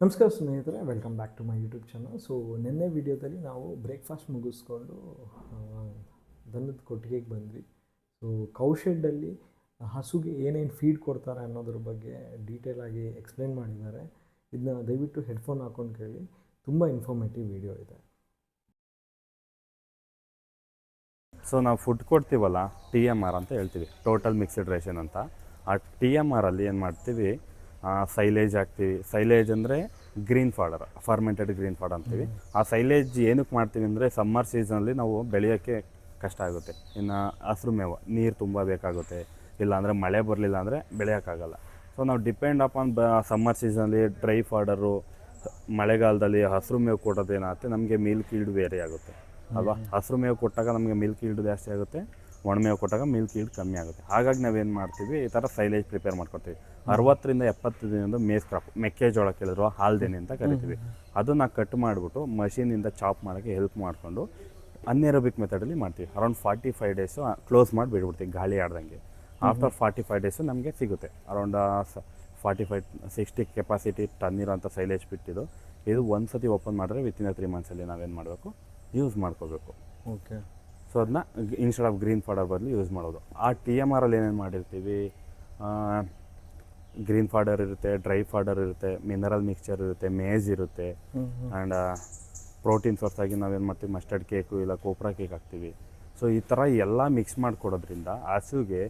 ನಮಸ್ಕಾರ ಸ್ನೇಹಿತರೆ, welcome back to my YouTube channel. So ನಿನ್ನೆ ವಿಡಿಯೋದಲ್ಲಿ ನಾವು ಬ್ರೇಕ್ಫಾಸ್ಟ್ ಮುಗಿಸ್ಕೊಂಡು ದನದ ಕೊಟ್ಟಿಗೆಗೆ ಬಂದ್ವಿ. ಸೊ ಕೌಶೆಡ್ಡಲ್ಲಿ ಹಸುಗೆ ಏನೇನು ಫೀಡ್ ಕೊಡ್ತಾರೆ ಅನ್ನೋದ್ರ ಬಗ್ಗೆ ಡೀಟೇಲಾಗಿ ಎಕ್ಸ್ಪ್ಲೇನ್ ಮಾಡಿದ್ದಾರೆ. ಇದನ್ನ ದಯವಿಟ್ಟು ಹೆಡ್ಫೋನ್ ಹಾಕ್ಕೊಂಡು ಕೇಳಿ, ತುಂಬ ಇನ್ಫಾರ್ಮೇಟಿವ್ ವಿಡಿಯೋ ಇದೆ. ಸೊ ನಾವು ಫುಡ್ ಕೊಡ್ತೀವಲ್ಲ, TMR ಅಂತ ಹೇಳ್ತೀವಿ, ಟೋಟಲ್ ಮಿಕ್ಸ್ಡ್ ರೇಷನ್ ಅಂತ. ಆ TMRಲ್ಲಿ ಏನು ಮಾಡ್ತೀವಿ, ಸೈಲೇಜ್ ಹಾಕ್ತೀವಿ. ಸೈಲೇಜ್ ಅಂದರೆ green fodder, fermented green fodder ಅಂತೀವಿ. ಆ ಸೈಲೇಜ್ ಏನಕ್ಕೆ ಮಾಡ್ತೀವಿ ಅಂದರೆ ಸಮ್ಮರ್ ಸೀಸನಲ್ಲಿ ನಾವು ಬೆಳೆಯೋಕ್ಕೆ ಕಷ್ಟ ಆಗುತ್ತೆ. ಇನ್ನು ಹಸಿರು ಮೇವು ನೀರು ತುಂಬ ಬೇಕಾಗುತ್ತೆ, ಇಲ್ಲಾಂದರೆ ಮಳೆ ಬರಲಿಲ್ಲ ಅಂದರೆ ಬೆಳೆಯೋಕ್ಕಾಗಲ್ಲ. ಸೊ ನಾವು ಡಿಪೆಂಡ್ ಅಪಾನ್ ಸಮ್ಮರ್ ಸೀಸನಲ್ಲಿ ಡ್ರೈ ಫಾಡರು, ಮಳೆಗಾಲದಲ್ಲಿ ಹಸಿರು ಮೇವು ಕೊಡೋದೇನಾಗುತ್ತೆ, ನಮಗೆ ಮಿಲ್ಕ್ ಈಲ್ಡ್ ವೇರಿ ಆಗುತ್ತೆ ಅಲ್ವಾ. ಹಸಿರು ಮೇವು ಕೊಟ್ಟಾಗ ನಮಗೆ ಮಿಲ್ಕ್ ಈಲ್ಡ್ ಜಾಸ್ತಿ ಆಗುತ್ತೆ, ಒಣಮೇವು ಕೊಟ್ಟಾಗ ಮಿಲ್ಕ್ ಈಲ್ಡ್ ಕಮ್ಮಿ ಆಗುತ್ತೆ. ಹಾಗಾಗಿ ನಾವೇನು ಮಾಡ್ತೀವಿ, ಈ ಥರ ಸೈಲೇಜ್ ಪ್ರಿಪೇರ್ ಮಾಡ್ಕೊತೀವಿ. 60 ರಿಂದ 70 ದಿನದ ಮೇಸ್ ಕ್ರಾಪ್, ಮೆಕ್ಕೆಜೋಳ ಕೇಳಿದ್ರು ಹಾಲ್ದೇನೆ ಅಂತ ಕರಿತೀವಿ. ಅದನ್ನು ಕಟ್ ಮಾಡಿಬಿಟ್ಟು ಮಷೀನಿಂದ ಚಾಪ್ ಮಾಡೋಕ್ಕೆ ಹೆಲ್ಪ್ ಮಾಡಿಕೊಂಡು ಅನ್ಎರೋಬಿಕ್ ಮೆಥಡಲ್ಲಿ ಮಾಡ್ತೀವಿ. ಅರೌಂಡ್ 45 ಡೇಸು ಕ್ಲೋಸ್ ಮಾಡಿ ಬಿಡ್ಬಿಡ್ತೀವಿ ಗಾಳಿ ಆಡ್ದಂಗೆ. ಆಫ್ಟರ್ 45 ಡೇಸು ನಮಗೆ ಸಿಗುತ್ತೆ ಅರೌಂಡ್ 45-60 ಕೆಪಾಸಿಟಿ ಟನ್ ಇರೋಂಥ ಸೈಲೇಜ್ ಬಿಟ್ಟಿದ್ದು. ಇದು ಒಂದು ಸತಿ ಓಪನ್ ಮಾಡಿದ್ರೆ ವಿತಿನ್ 3 ಮಂತ್ಸಲ್ಲಿ ನಾವೇನು ಮಾಡಬೇಕು, ಯೂಸ್ ಮಾಡ್ಕೋಬೇಕು. ಓಕೆ. ಸೊ ಅದನ್ನ ಇನ್ಸ್ಟೆಡ್ ಆಫ್ ಗ್ರೀನ್ ಫಾಡರ್ ಬದಲು ಯೂಸ್ ಮಾಡೋದು. ಆ TMRಲ್ಲಿ ಏನೇನು ಮಾಡಿರ್ತೀವಿ, ಗ್ರೀನ್ ಫಾಡರ್ ಇರುತ್ತೆ, ಡ್ರೈ ಫಾಡರ್ ಇರುತ್ತೆ, ಮಿನರಲ್ ಮಿಕ್ಸ್ಚರ್ ಇರುತ್ತೆ, ಮೇಜ್ ಇರುತ್ತೆ, ಆ್ಯಂಡ್ ಪ್ರೋಟೀನ್ ಸೋರ್ಸ್ ಆಗಿ ನಾವೇನು ಮಾಡ್ತೀವಿ, ಮಸ್ಟರ್ಡ್ ಕೇಕು ಇಲ್ಲ ಕೋಪ್ರಾ ಕೇಕ್ ಹಾಕ್ತೀವಿ. ಸೊ ಈ ಥರ ಎಲ್ಲ ಮಿಕ್ಸ್ ಮಾಡಿಕೊಡೋದ್ರಿಂದ ಹಸುಗೆ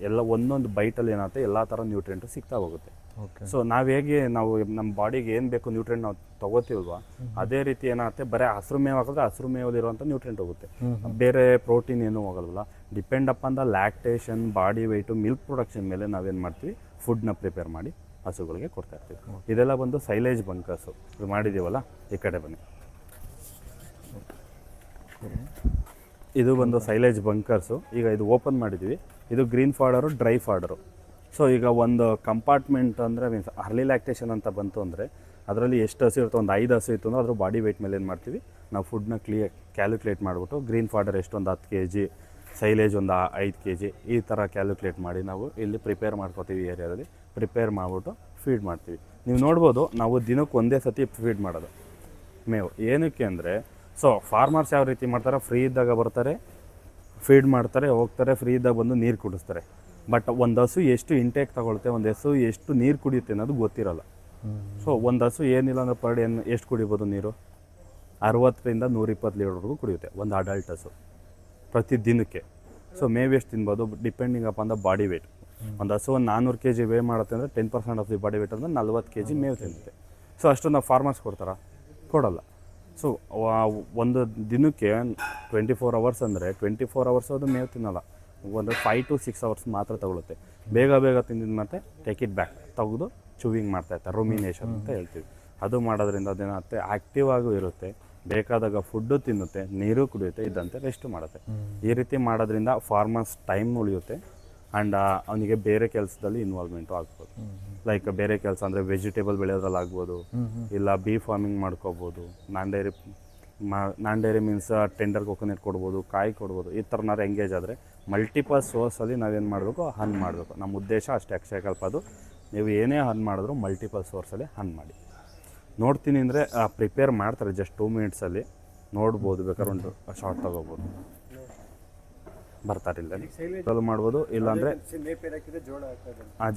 ಎಲ್ಲ ಒಂದೊಂದು ಬೈಟಲ್ಲಿ ಏನಾಗುತ್ತೆ, ಎಲ್ಲ ಥರ ನ್ಯೂಟ್ರಿಯೆಂಟು ಸಿಗ್ತಾ ಹೋಗುತ್ತೆ. ಓಕೆ. ಸೊ ನಾವು ನಮ್ಮ ಬಾಡಿಗೆ ಏನು ಬೇಕು ನ್ಯೂಟ್ರಿಯೆಂಟ್ ನಾವು ತೊಗೋತೀವಲ್ವ, ಅದೇ ರೀತಿ ಏನಾಗುತ್ತೆ, ಬರೀ ಹಸಿರು ಮೇವು ಹಾಕಿದ್ರೆ ಹಸಿರು ಮೇವಲ್ಲಿರುವಂಥ ನ್ಯೂಟ್ರಿಯೆಂಟ್ ಹೋಗುತ್ತೆ, ಬೇರೆ ಪ್ರೋಟೀನ್ ಏನೂ ಹೋಗಲ್ವಲ್ಲ. Depend upon the lactation, body weight, milk production ಮೇಲೆ ನಾವೇನು ಮಾಡ್ತೀವಿ, ಫುಡ್ನ ಪ್ರಿಪೇರ್ ಮಾಡಿ ಹಸುಗಳಿಗೆ ಕೊಡ್ತಾ ಇರ್ತೀವಿ. ಇದೆಲ್ಲ ಬಂದು ಸೈಲೇಜ್ ಬಂಕರ್ಸು. ಇದು ಮಾಡಿದ್ದೀವಲ್ಲ, ಈ ಕಡೆ ಬನ್ನಿ. ಇದು ಬಂದು ಸೈಲೇಜ್ ಬಂಕರ್ಸು. ಈಗ ಇದು ಓಪನ್ ಮಾಡಿದ್ದೀವಿ. ಇದು ಗ್ರೀನ್ ಫಾಡರು, ಡ್ರೈ ಫಾಡರು. ಸೊ ಈಗ ಒಂದು ಕಂಪಾರ್ಟ್ಮೆಂಟ್ ಅಂದರೆ ಮೀನ್ಸ್ ಅರ್ಲಿ ಲ್ಯಾಕ್ಟೇಷನ್ ಅಂತ ಬಂತು ಅಂದರೆ ಅದರಲ್ಲಿ ಎಷ್ಟು ಹಸು ಇರುತ್ತೆ, ಒಂದು 5 ಹಸು ಇತ್ತು ಅಂದರೆ ಅದ್ರ ಬಾಡಿ ವೆಯ್ಟ್ ಮೇಲೆ ಏನು ಮಾಡ್ತೀವಿ, ನಾವು ಫುಡ್ನ ಕ್ಯಾಲ್ಕುಲೇಟ್ ಮಾಡಿಬಿಟ್ಟು ಗ್ರೀನ್ ಫಾಡರ್ ಎಷ್ಟು, ಒಂದು 10 kg, ಸೈಲೇಜ್ ಒಂದು 5 kg, ಈ ಥರ ಕ್ಯಾಲ್ಕುಲೇಟ್ ಮಾಡಿ ನಾವು ಇಲ್ಲಿ ಪ್ರಿಪೇರ್ ಮಾಡ್ಕೋತೀವಿ. ಏರಿಯಾದಲ್ಲಿ ಪ್ರಿಪೇರ್ ಮಾಡಿಬಿಟ್ಟು ಫೀಡ್ ಮಾಡ್ತೀವಿ. ನೀವು ನೋಡ್ಬೋದು, ನಾವು ದಿನಕ್ಕೆ ಒಂದೇ ಸತಿ ಫೀಡ್ ಮಾಡೋದು ಮೇವು. ಏನಕ್ಕೆ ಅಂದರೆ, ಸೊ ಫಾರ್ಮರ್ಸ್ ಯಾವ ರೀತಿ ಮಾಡ್ತಾರೆ, ಫ್ರೀ ಇದ್ದಾಗ ಬರ್ತಾರೆ, ಫೀಡ್ ಮಾಡ್ತಾರೆ, ಹೋಗ್ತಾರೆ, ಫ್ರೀ ಇದ್ದಾಗ ಬಂದು ನೀರು ಕುಡಿಸ್ತಾರೆ. ಬಟ್ ಒಂದು ಹಸು ಎಷ್ಟು ಇಂಟೇಕ್ ತಗೊಳುತ್ತೆ, ಒಂದು ಹಸು ಎಷ್ಟು ನೀರು ಕುಡಿಯುತ್ತೆ ಅನ್ನೋದು ಗೊತ್ತಿರಲ್ಲ. ಸೊ ಒಂದು ಹಸು ಏನಿಲ್ಲ ಅಂದರೆ ಪರ್ ಡೇ ಎಷ್ಟು ಕುಡಿಬೋದು ನೀರು, 60 ರಿಂದ 120 ಲೀಟರ್ವರೆಗೂ ಕುಡಿಯುತ್ತೆ ಒಂದು ಅಡಲ್ಟ್ ಹಸು ಪ್ರತಿ ದಿನಕ್ಕೆ. ಸೊ ಮೇವು ಎಷ್ಟು ತಿನ್ಬೋದು, depending upon the body weight. ಒಂದು ಹಸು ಒಂದು 400 kg ವೇ ಮಾಡುತ್ತೆ ಅಂದರೆ 10% ಆಫ್ ದಿ ಬಾಡಿ ವೇಟ್ ಅಂದರೆ 40 kg ಮೇವು ತಿನ್ನುತ್ತೆ. ಸೊ ಅಷ್ಟು ನಾವು ಫಾರ್ಮರ್ಸ್ ಕೊಡ್ತಾರಾ, ಕೊಡೋಲ್ಲ. ಸೊ ಒಂದು ದಿನಕ್ಕೆ 24 ಅವರ್ಸ್ ಅಂದರೆ 24 ಅವರ್ಸ್ ಅದು ಮೇವು ತಿನ್ನೋಲ್ಲ. ಒಂದು 5 to 6 ಅವರ್ಸ್ ಮಾತ್ರ ತಗೊಳುತ್ತೆ. ಬೇಗ ತಿಂದಿದ್ದು ಮತ್ತೆ ಟೇಕ್ ಇಟ್ ಬ್ಯಾಕ್ ತೆಗೆದು ಚೂವಿಂಗ್ ಮಾಡ್ತಾಯಿರ್ತಾರೆ, ರುಮಿನೇಷನ್ ಅಂತ ಹೇಳ್ತೀವಿ. ಅದು ಮಾಡೋದ್ರಿಂದ ಅದೇನಾಗುತ್ತೆ, ಆ್ಯಕ್ಟಿವ್ ಆಗೂ ಇರುತ್ತೆ, ಬೇಕಾದಾಗ ಫುಡ್ಡು ತಿನ್ನುತ್ತೆ, ನೀರು ಕುಡಿಯುತ್ತೆ, ಇದ್ದಂತೆ ರೆಸ್ಟ್ ಮಾಡುತ್ತೆ. ಈ ರೀತಿ ಮಾಡೋದ್ರಿಂದ ಫಾರ್ಮರ್ಸ್ ಟೈಮ್ ಉಳಿಯುತ್ತೆ, ಆ್ಯಂಡ್ ಅವನಿಗೆ ಬೇರೆ ಕೆಲಸದಲ್ಲಿ ಇನ್ವಾಲ್ವ್ಮೆಂಟು ಆಗ್ಬೋದು. ಲೈಕ್ ಬೇರೆ ಕೆಲಸ ಅಂದರೆ ವೆಜಿಟೇಬಲ್ ಬೆಳೆಯೋದ್ರಲ್ಲಿ ಆಗ್ಬೋದು, ಇಲ್ಲ ಬೀ ಫಾರ್ಮಿಂಗ್ ಮಾಡ್ಕೋಬೋದು, ನಾನ್ ಡೈರಿ ಮೀನ್ಸ್ ಟೆಂಡರ್ ಕೊಕೊನೆಟ್ ಕೊಡ್ಬೋದು, ಕಾಯಿ ಕೊಡ್ಬೋದು. ಈ ಥರನಾರು ಎಂಗೇಜ್ ಆದರೆ ಮಲ್ಟಿಪಲ್ ಸೋರ್ಸಲ್ಲಿ ನಾವೇನು ಮಾಡಬೇಕು, ಹನ್ ಮಾಡಬೇಕು. ನಮ್ಮ ಉದ್ದೇಶ ಅಷ್ಟೇ, ಅಕ್ಷಯಕಲ್ಪ. ಅದು ನೀವು ಏನೇ ಹನ್ ಮಾಡಿದ್ರು ಮಲ್ಟಿಪಲ್ ಸೋರ್ಸಲ್ಲಿ ಹನ್ ಮಾಡಿ. ನೋಡ್ತೀನಿ ಅಂದರೆ ಪ್ರಿಪೇರ್ ಮಾಡ್ತಾರೆ ಜಸ್ಟ್ 2 ಮಿನಿಟ್ಸಲ್ಲಿ ನೋಡ್ಬೋದು. ಬೇಕಾದ್ರೆ ಒಂದು ಶಾರ್ಟ್ ತೊಗೋಬೋದು, ಬರ್ತಾರಿಲ್ಲ ಮಾಡ್ಬೋದು. ಇಲ್ಲಾಂದರೆ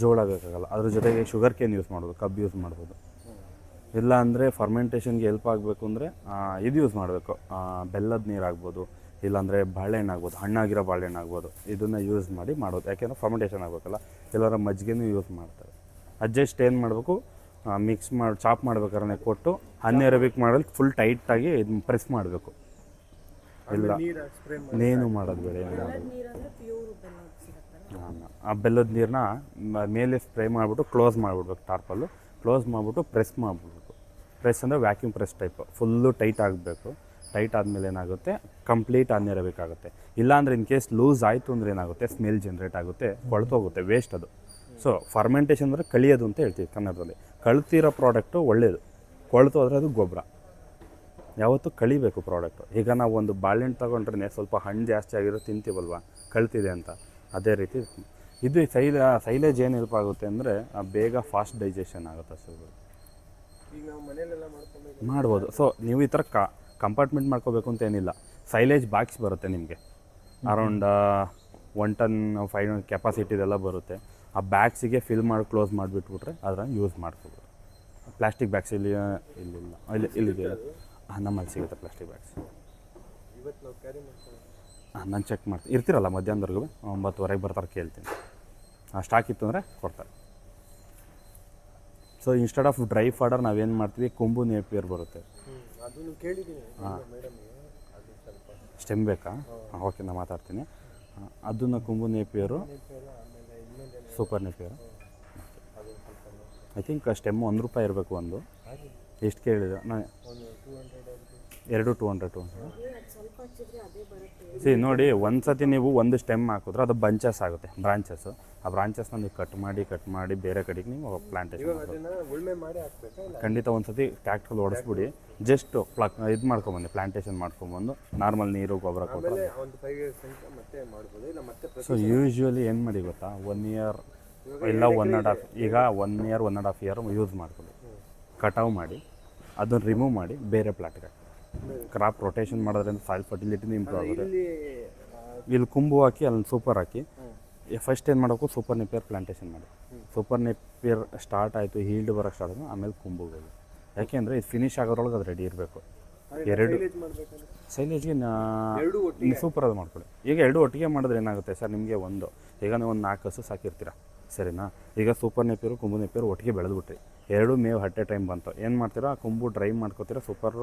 ಜೋಳ ಬೇಕಾಗಲ್ಲ, ಅದ್ರ ಜೊತೆಗೆ ಶುಗರ್ ಕೇನ್ ಯೂಸ್ ಮಾಡ್ಬೋದು, ಕಬ್ಬು ಯೂಸ್ ಮಾಡ್ಬೋದು. ಇಲ್ಲ ಅಂದರೆ ಫರ್ಮೆಂಟೇಷನ್ಗೆ ಹೆಲ್ಪ್ ಆಗಬೇಕು ಅಂದರೆ ಇದು ಯೂಸ್ ಮಾಡಬೇಕು, ಬೆಲ್ಲದ ನೀರು ಆಗ್ಬೋದು, ಇಲ್ಲಾಂದರೆ ಬಾಳೆಹಣ್ಣು ಆಗ್ಬೋದು, ಹಣ್ಣಾಗಿರೋ ಬಾಳೆಹಣ್ಣು ಆಗ್ಬೋದು. ಇದನ್ನು ಯೂಸ್ ಮಾಡಿ ಮಾಡೋದು, ಯಾಕೆಂದರೆ ಫರ್ಮೆಂಟೇಷನ್ ಆಗಬೇಕಲ್ಲ. ಎಲ್ಲರ ಮಜ್ಜಿಗೆನೂ ಯೂಸ್ ಮಾಡ್ತಾರೆ. ಅಡ್ಜಸ್ಟ್ ಏನು ಮಾಡಬೇಕು, ಮಿಕ್ಸ್ ಮಾಡಿ ಚಾಪ್ ಮಾಡ್ಬೇಕಾದ್ರೆ ಕೊಟ್ಟು ಅನ್ಎರೋಬಿಕ್ ಮಾಡೋದಕ್ಕೆ ಫುಲ್ ಟೈಟಾಗಿ ಇದನ್ನ ಪ್ರೆಸ್ ಮಾಡಬೇಕು. ಇಲ್ಲ ನೇನು ಮಾಡೋದು ಬೇಡ. ಆ ಬೆಲ್ಲದ ನೀರನ್ನ ಮೇಲೆ ಸ್ಪ್ರೇ ಮಾಡಿಬಿಟ್ಟು ಕ್ಲೋಸ್ ಮಾಡಿಬಿಡ್ಬೇಕು, ಟಾರ್ಪಲ್ಲು ಕ್ಲೋಸ್ ಮಾಡಿಬಿಟ್ಟು ಪ್ರೆಸ್ ಮಾಡಿಬಿಡ್ಬೇಕು. ಪ್ರೆಸ್ ಅಂದರೆ vacuum press type, full tight ಆಗಬೇಕು. ಟೈಟ್ ಆದಮೇಲೆ ಏನಾಗುತ್ತೆ, ಕಂಪ್ಲೀಟ್ ಅನ್ನಿರಬೇಕಾಗುತ್ತೆ. ಇಲ್ಲಾಂದರೆ ಇನ್ ಕೇಸ್ ಲೂಸ್ ಆಯಿತು ಅಂದರೆ ಏನಾಗುತ್ತೆ, ಸ್ಮೆಲ್ ಜನ್ರೇಟ್ ಆಗುತ್ತೆ, ಕೊಳ್ತೋಗುತ್ತೆ, ವೇಸ್ಟ್ ಅದು. ಸೊ ಫರ್ಮೆಂಟೇಷನ್ ಅಂದರೆ ಕಳಿಯೋದು ಅಂತ ಹೇಳ್ತೀವಿ ಕನ್ನಡದಲ್ಲಿ. ಕಳ್ತಿರೋ ಪ್ರಾಡಕ್ಟು ಒಳ್ಳೆಯದು, ಕೊಳ್ತು ಹೋದರೆ ಅದು ಗೊಬ್ಬರ. ಯಾವತ್ತೂ ಕಳಿಬೇಕು ಪ್ರಾಡಕ್ಟು. ಈಗ ನಾವು ಒಂದು ಬಾಳೆಹಣ್ಣು ತೊಗೊಂಡ್ರೆ ಸ್ವಲ್ಪ ಹಣ್ಣು ಜಾಸ್ತಿ ಆಗಿರೋ ತಿಂತೀವಲ್ವ, ಕಳ್ತಿದೆ ಅಂತ. ಅದೇ ರೀತಿ ಇದು ಸೈಲೇಜ್ ಏನು ಹೆಲ್ಪ್ ಆಗುತ್ತೆ ಅಂದರೆ ಬೇಗ ಫಾಸ್ಟ್ ಡೈಜೆಷನ್ ಆಗುತ್ತೆ ಹಸುಗಳು. ಈಗ ನಾವು ಮನೆಯಲ್ಲೆಲ್ಲ ಮಾಡ್ಕೊಬೇಕು ಮಾಡ್ಬೋದು. ಸೊ ನೀವು ಈ ಥರ ಕಂಪಾರ್ಟ್ಮೆಂಟ್ ಮಾಡ್ಕೋಬೇಕು ಅಂತ ಏನಿಲ್ಲ. ಸೈಲೇಜ್ ಬಾಕ್ಸ್ ಬರುತ್ತೆ ನಿಮಗೆ, ಅರೌಂಡ್ 1 ಟನ್ 5 ಕೆಪಾಸಿಟಿದೆಲ್ಲ ಬರುತ್ತೆ. ಆ ಬ್ಯಾಗ್ಸಿಗೆ ಫಿಲ್ ಮಾಡಿ ಕ್ಲೋಸ್ ಮಾಡಿಬಿಟ್ಬಿಟ್ರೆ ಅದನ್ನು ಯೂಸ್ ಮಾಡ್ಕೋಬೋದು. ಪ್ಲಾಸ್ಟಿಕ್ ಬ್ಯಾಗ್ಸ್ ಇಲ್ಲಿದೆಯಲ್ಲ, ನಮ್ಮಲ್ಲಿ ಸಿಗುತ್ತೆ ಪ್ಲಾಸ್ಟಿಕ್ ಬ್ಯಾಗ್ಸ್. ಇವತ್ತು ನಾವು ಕ್ಯಾರಿ ಮಾಡ್ಕೊಂಡು ನಾನು ಚೆಕ್ ಮಾಡ್ತೀನಿ, ಇರ್ತೀರಲ್ಲ ಮಧ್ಯಾಹ್ನದವರೆಗೂ 9:30 ಬರ್ತಾರೆ, ಕೇಳ್ತೀನಿ. ಸ್ಟಾಕ್ ಇತ್ತು ಅಂದರೆ ಕೊಡ್ತಾರೆ. So instead of dry fodder ನಾವೇನು ಮಾಡ್ತೀವಿ, ಕೊಂಬು ನೇಪಿಯರ್ ಬರುತ್ತೆ. ಅದನ್ನು ಕೇಳಿದ್ದೀನಿ ಮೇಡಮ್. ಅದು ಸ್ವಲ್ಪ ಸ್ಟೆಮ್ ಬೇಕಾ? ಓಕೆ, ನಾನು ಮಾತಾಡ್ತೀನಿ. ಅದನ್ನು ಕೊಂಬು ನೇಪಿಯರು, ಆಮೇಲೆ ಇನ್ನೊಂದೇನು ಸೂಪರ್ ನೇಪಿಯರು. ಅದು ಸ್ವಲ್ಪ ಐ ಥಿಂಕ್ ಸ್ಟೆಮ್ ₹1 ಇರಬೇಕು ಒಂದು. ಎಷ್ಟು ಕೇಳಿದೆ ನಾನು? ಒಂದು 200 ಸಿ ನೋಡಿ, ಒಂದು ಸತಿ ನೀವು ಒಂದು ಸ್ಟೆಮ್ ಹಾಕಿದ್ರೆ ಅದು ಬಂಚಸ್ ಆಗುತ್ತೆ, ಬ್ರಾಂಚಸ್ಸು. ಆ ಬ್ರಾಂಚಸ್ನ ನೀವು ಕಟ್ ಮಾಡಿ ಬೇರೆ ಕಡೆಗೆ ನೀವು ಪ್ಲಾಂಟೇಶನ್ ಅದನ್ನ ಉಳ್ಮೆ ಮಾಡಿ ಹಾಕ್ಬೇಕಾ? ಖಂಡಿತ ಒಂದು ಸತಿ ಟ್ಯಾಕ್ಟ್ರಲ್ಲಿ ಓಡಿಸ್ಬಿಡಿ, ಜಸ್ಟ್ ಇದು ಮಾಡ್ಕೊಂಬಂದು ಪ್ಲಾಂಟೇಶನ್ ಮಾಡ್ಕೊಂಬಂದು ನಾರ್ಮಲ್ ನೀರು ಗೊಬ್ಬರ ಕೊಟ್ಟು. ಒಂದು 5 years ತನಕ ಮತ್ತೆ ಮಾಡ್ಬೋದು, ಇಲ್ಲ ಮತ್ತೆ ಸೊ ಯೂಶ್ವಲಿ ಏನು ಮಾಡಿ ಗೊತ್ತಾ, 1 year ಇಲ್ಲ 1.5, ಈಗ 1 year 1.5 year ಯೂಸ್ ಮಾಡ್ಕೊಳ್ಳಿ. ಕಟಾವು ಮಾಡಿ ಅದನ್ನು ರಿಮೂವ್ ಮಾಡಿ ಬೇರೆ ಪ್ಲಾಟ್ಗೆ ಕ್ರಾಪ್ ರೊಟೇಷನ್ ಮಾಡೋದ್ರಿಂದ ಸಾಯಿಲ್ ಫರ್ಟಿಲಿಟಿನೂ ಇಂಪ್ರೂವ್ ಆಗುತ್ತೆ. ಇಲ್ಲಿ ಕುಂಬು ಹಾಕಿ ಅಲ್ಲಿ ಸೂಪರ್ ಹಾಕಿ ಫಸ್ಟ್ ಏನು ಮಾಡಬೇಕು, ಸೂಪರ್ ನೆಪಿಯರ್ ಪ್ಲಾಂಟೇಶನ್ ಮಾಡಿ. ಸೂಪರ್ ನೆಪಿಯರ್ ಸ್ಟಾರ್ಟ್ ಆಯಿತು, ಹೀಲ್ಡ್ ಬರೋಕ್ಕೆ ಸ್ಟಾರ್ಟ್ ಆಯಿತು, ಆಮೇಲೆ ಕುಂಬು ಹೋಗಿ. ಯಾಕೆಂದರೆ ಇದು ಫಿನಿಶ್ ಆಗೋದ್ರೊಳಗೆ ಅದು ರೆಡಿ ಇರಬೇಕು. ಎರಡು ಸೈಲೇಜ್ಗೆ ಸೂಪರ್ ಅದು ಮಾಡ್ಕೊಳ್ಳಿ. ಈಗ 2 ಒಟ್ಟಿಗೆ ಮಾಡಿದ್ರೆ ಏನಾಗುತ್ತೆ ಸರ್, ನಿಮಗೆ ಈಗ ನೀವು ಒಂದು 4 ಹಸು ಸಾಕಿರ್ತೀರ, ಸರಿನಾ? ಈಗ ಸೂಪರ್ ನೆಪಿಯರು ಕುಂಬು ನೆಪಿಯರು ಒಟ್ಟಿಗೆ ಬೆಳೆದ್ಬಿಟ್ರಿ, 2 ಮೇವು ಹಟ್ಟೆ ಟೈಮ್ ಬಂತು. ಏನು ಮಾಡ್ತೀರಾ, ಕುಂಬು ಡ್ರೈ ಮಾಡ್ಕೋತೀರಾ, ಸೂಪರ್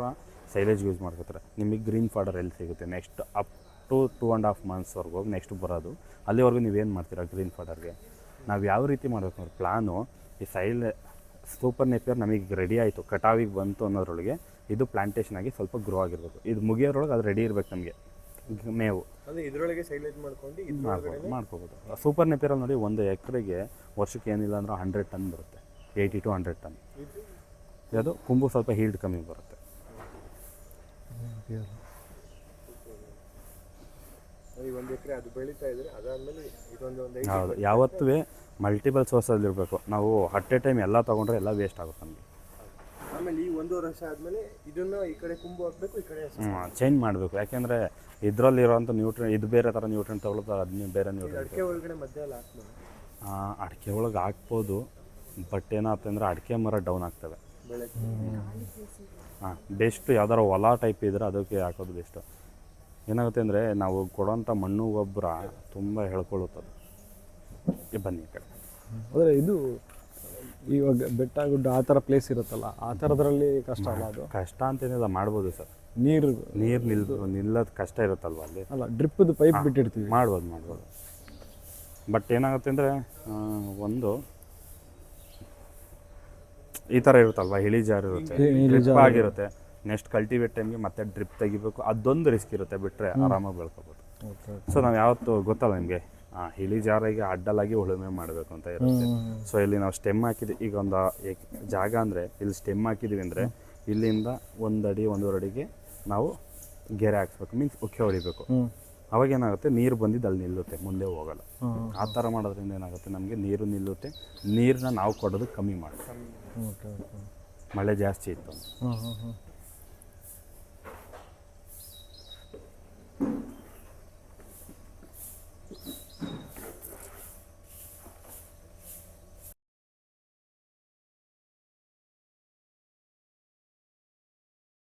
ಸೈಲೇಜ್ ಯೂಸ್ ಮಾಡ್ಕೋತೀರ. ನಿಮಗೆ ಗ್ರೀನ್ ಫಾಡರ್ ಎಲ್ಲಿ ಸಿಗುತ್ತೆ ನೆಕ್ಸ್ಟ್ ಅಪ್ ಟು 2.5 monthsವರೆಗೂ ನೆಕ್ಸ್ಟ್ ಬರೋದು. ಅಲ್ಲಿವರೆಗೂ ನೀವೇನು ಮಾಡ್ತೀರಾ ಗ್ರೀನ್ ಫಾಡರ್ಗೆ? ನಾವು ಯಾವ ರೀತಿ ಮಾಡಬೇಕು ಅಂದ್ರೆ ಪ್ಲಾನು, ಈ ಸೂಪರ್ ನೆಪಿಯರ್ ನಮಗೆ ರೆಡಿ ಆಯಿತು, ಕಟಾವಿಗೆ ಬಂತು ಅನ್ನೋದ್ರೊಳಗೆ ಇದು ಪ್ಲಾಂಟೇಶನ್ ಆಗಿ ಸ್ವಲ್ಪ ಗ್ರೋ ಆಗಿರ್ಬೇಕು. ಇದು ಮುಗಿಯೋದ್ರೊಳಗೆ ಅದು ರೆಡಿ ಇರಬೇಕು ನಮಗೆ ಮೇವು. ಇದರೊಳಗೆ ಸೈಲೇಜ್ ಮಾಡ್ಕೊಂಡು ಮಾಡ್ಕೋಬೋದು. ಸೂಪರ್ ನೆಪಿಯರಲ್ಲಿ ನೋಡಿ, 1 ಎಕರೆಗೆ ವರ್ಷಕ್ಕೆ ಏನಿಲ್ಲ ಅಂದ್ರೆ 100 ಟನ್ ಬರುತ್ತೆ, 80 to 100 ಟನ್. ಅದು ಕುಂಬು ಸ್ವಲ್ಪ ಹೀಲ್ಡ್ ಕಮ್ಮಿ ಬರುತ್ತೆ. ಈ 1 ಎಕರೆ ಅದು ಬೆಳೀತಾ ಇದ್ರೆ ಅದಾದಮೇಲೆ ಇದೊಂದು ಹೌದು, ಯಾವತ್ತೂ ಮಲ್ಟಿಪಲ್ ಸೋರ್ಸಲ್ಲಿ ಇರಬೇಕು. ನಾವು ಅಟ್ ಎ ಟೈಮ್ ಎಲ್ಲ ತೊಗೊಂಡ್ರೆ ಎಲ್ಲ ವೇಸ್ಟ್ ಆಗುತ್ತೆ ನಮಗೆ. ಆಮೇಲೆ ಈ 1.5 ವರ್ಷ ಆದಮೇಲೆ ಇದನ್ನು ಈ ಕಡೆ ಕುಂಬು ಹಾಕಬೇಕು, ಈ ಕಡೆ ಚೇಂಜ್ ಮಾಡಬೇಕು. ಯಾಕೆಂದರೆ ಇದರಲ್ಲಿರೋಂಥ ನ್ಯೂಟ್ರಿಯನ್ ಇದು ಬೇರೆ ಥರ ನ್ಯೂಟ್ರಿಯನ್ ತೊಗೊಳ್ತಾರೆ, ಅದನ್ನ ಬೇರೆ ನ್ಯೂಟ್ರಿಯನ್. ಅಡಿಕೆ ಒಳಗಡೆ ಮಧ್ಯೆ ಎಲ್ಲ ಹಾಕ್ಬೋದು. ಅಡಿಕೆ ಒಳಗೆ ಹಾಕ್ಬೋದು, ಬಟ್ ಏನಾಗುತ್ತೆ ಅಂದರೆ ಅಡಿಕೆ ಮರ ಡೌನ್ ಆಗ್ತವೆ. ಬೆಸ್ಟ್ ಯಾವ್ದಾರ ಹೊಲ ಟೈಪ್ ಇದ್ದರೆ ಅದಕ್ಕೆ ಹಾಕೋದು ಬೆಸ್ಟು. ಏನಾಗುತ್ತೆ ಅಂದರೆ ನಾವು ಕೊಡೋಂಥ ಮಣ್ಣು ಗೊಬ್ಬರ ತುಂಬ ಹೇಳ್ಕೊಳ್ಳುತ್ತದೆ. ಬನ್ನಿ ಕಡೆ. ಅಂದರೆ ಇದು ಇವಾಗ ಬೆಟ್ಟ ಗುಡ್ಡ ಆ ಥರ ಪ್ಲೇಸ್ ಇರುತ್ತಲ್ಲ, ಆ ಥರದ್ರಲ್ಲಿ ಕಷ್ಟ ಅಲ್ಲ ಅದು? ಕಷ್ಟ ಅಂತೇನಿಲ್ಲ, ಮಾಡ್ಬೋದು ಸರ್. ನೀರು ನಿಲ್ಲೋದು ಕಷ್ಟ ಇರುತ್ತಲ್ವ ಅಲ್ಲಿ? ಅಲ್ಲ, ಡ್ರಿಪ್ಪದು ಪೈಪ್ ಬಿಟ್ಟಿರ್ತೀವಿ. ಮಾಡ್ಬೋದು. ಬಟ್ ಏನಾಗುತ್ತೆ ಅಂದರೆ ಈ ಥರ ಇರುತ್ತಲ್ವ, ಇಳಿಜಾರು ಇರುತ್ತೆ, ಡ್ರಿಪ್ ಆಗಿರುತ್ತೆ. ನೆಕ್ಸ್ಟ್ ಕಲ್ಟಿವೇಟ್ ಟೈಮ್ಗೆ ಮತ್ತೆ ಡ್ರಿಪ್ ತೆಗಿಬೇಕು, ಅದೊಂದು ರಿಸ್ಕ್ ಇರುತ್ತೆ. ಬಿಟ್ಟರೆ ಆರಾಮಾಗಿ ಬೆಳ್ಕೊಬೋದು. ಸೊ ನಾವು ಯಾವತ್ತು ಗೊತ್ತಲ್ಲ ನಿಮಗೆ, ಇಳಿಜಾರಿಗೆ ಅಡ್ಡಲಾಗಿ ಉಳುಮೆ ಮಾಡಬೇಕು ಅಂತ ಇರುತ್ತೆ. ಸೊ ಇಲ್ಲಿ ನಾವು ಸ್ಟೆಮ್ ಹಾಕಿದ್ವಿ, ಈಗ ಒಂದು ಜಾಗ ಅಂದರೆ ಇಲ್ಲಿ ಸ್ಟೆಮ್ ಹಾಕಿದ್ವಿ ಅಂದರೆ ಇಲ್ಲಿಂದ 1 ಅಡಿ 1.5 ಅಡಿಗೆ ನಾವು ಗೆರೆ ಹಾಕ್ಸ್ಬೇಕು, ಮೀನ್ಸ್ ಉಕ್ಕೆ ಹೊಡಿಬೇಕು. ಅವಾಗ ಏನಾಗುತ್ತೆ, ನೀರು ಬಂದಿದ್ದು ಅಲ್ಲಿ ನಿಲ್ಲುತ್ತೆ, ಮುಂದೆ ಹೋಗಲ್ಲ. ಆ ಥರ ಮಾಡೋದ್ರಿಂದ ಏನಾಗುತ್ತೆ, ನಮಗೆ ನೀರು ನಿಲ್ಲುತ್ತೆ. ನೀರನ್ನ ನಾವು ಕೊಡೋದು ಕಮ್ಮಿ ಮಾಡಿ, ಮಳೆ ಜಾಸ್ತಿ ಇತ್ತು.